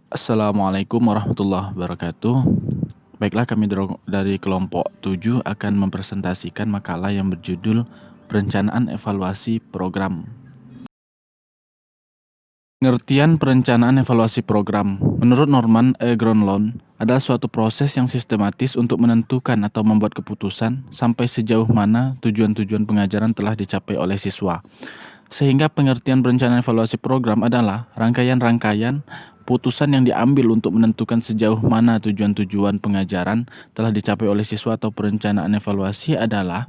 Assalamualaikum warahmatullahi wabarakatuh. Baiklah, kami dari kelompok 7 akan mempresentasikan makalah yang berjudul Perencanaan Evaluasi Program. Pengertian perencanaan evaluasi program menurut Norman E. Gronlund adalah suatu proses yang sistematis untuk menentukan atau membuat keputusan sampai sejauh mana tujuan-tujuan pengajaran telah dicapai oleh siswa. Sehingga pengertian perencanaan evaluasi program adalah rangkaian-rangkaian putusan yang diambil untuk menentukan sejauh mana tujuan-tujuan pengajaran telah dicapai oleh siswa, atau perencanaan evaluasi adalah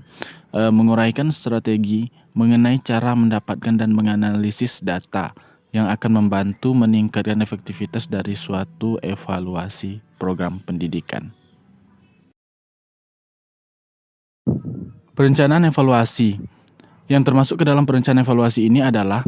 menguraikan strategi mengenai cara mendapatkan dan menganalisis data yang akan membantu meningkatkan efektivitas dari suatu evaluasi program pendidikan. Perencanaan evaluasi yang termasuk ke dalam perencanaan evaluasi ini adalah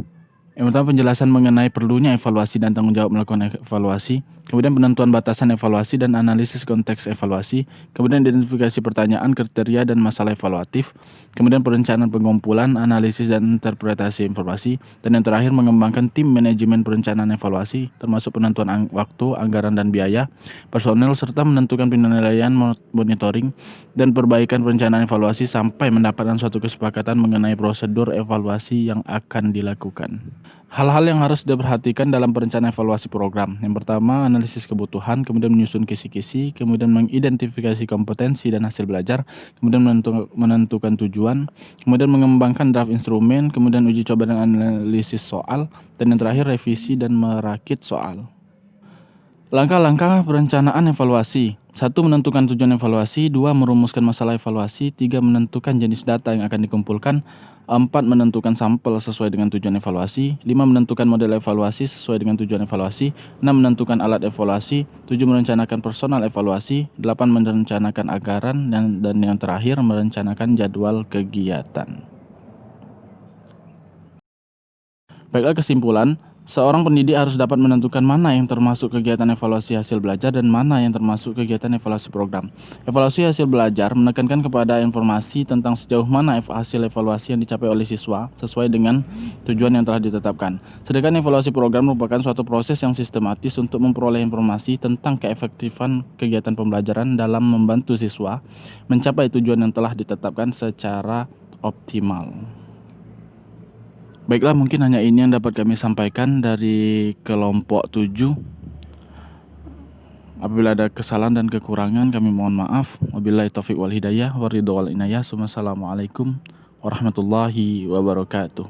yang pertama, penjelasan mengenai perlunya evaluasi dan tanggung jawab melakukan evaluasi. Kemudian penentuan batasan evaluasi dan analisis konteks evaluasi. Kemudian identifikasi pertanyaan, kriteria, dan masalah evaluatif. Kemudian perencanaan pengumpulan, analisis, dan interpretasi informasi. Dan yang terakhir, mengembangkan tim manajemen perencanaan evaluasi, termasuk penentuan waktu, anggaran, dan biaya, personel, serta menentukan penilaian, monitoring, dan perbaikan perencanaan evaluasi sampai mendapatkan suatu kesepakatan mengenai prosedur evaluasi yang akan dilakukan. Hal-hal yang harus diperhatikan dalam perencanaan evaluasi program. Yang pertama, analisis kebutuhan, kemudian menyusun kisi-kisi, kemudian mengidentifikasi kompetensi dan hasil belajar, kemudian menentukan tujuan, kemudian mengembangkan draft instrumen, kemudian uji coba dan analisis soal, dan yang terakhir revisi dan merakit soal. Langkah-langkah perencanaan evaluasi. 1. Menentukan tujuan evaluasi. 2. Merumuskan masalah evaluasi. 3. Menentukan jenis data yang akan dikumpulkan. 4. Menentukan sampel sesuai dengan tujuan evaluasi. 5. Menentukan model evaluasi sesuai dengan tujuan evaluasi. 6. Menentukan alat evaluasi. 7. Merencanakan personal evaluasi. 8. Merencanakan anggaran. Dan yang terakhir, merencanakan jadwal kegiatan. Baiklah, kesimpulan. Seorang pendidik harus dapat menentukan mana yang termasuk kegiatan evaluasi hasil belajar dan mana yang termasuk kegiatan evaluasi program. Evaluasi hasil belajar menekankan kepada informasi tentang sejauh mana hasil evaluasi yang dicapai oleh siswa sesuai dengan tujuan yang telah ditetapkan. Sedangkan evaluasi program merupakan suatu proses yang sistematis untuk memperoleh informasi tentang keefektifan kegiatan pembelajaran dalam membantu siswa mencapai tujuan yang telah ditetapkan secara optimal. Baiklah, mungkin hanya ini yang dapat kami sampaikan dari kelompok 7. Apabila ada kesalahan dan kekurangan, kami mohon maaf. Wabillahi taufiq wal hidayah, waridho wal inayah. Wassalamualaikum warahmatullahi wabarakatuh.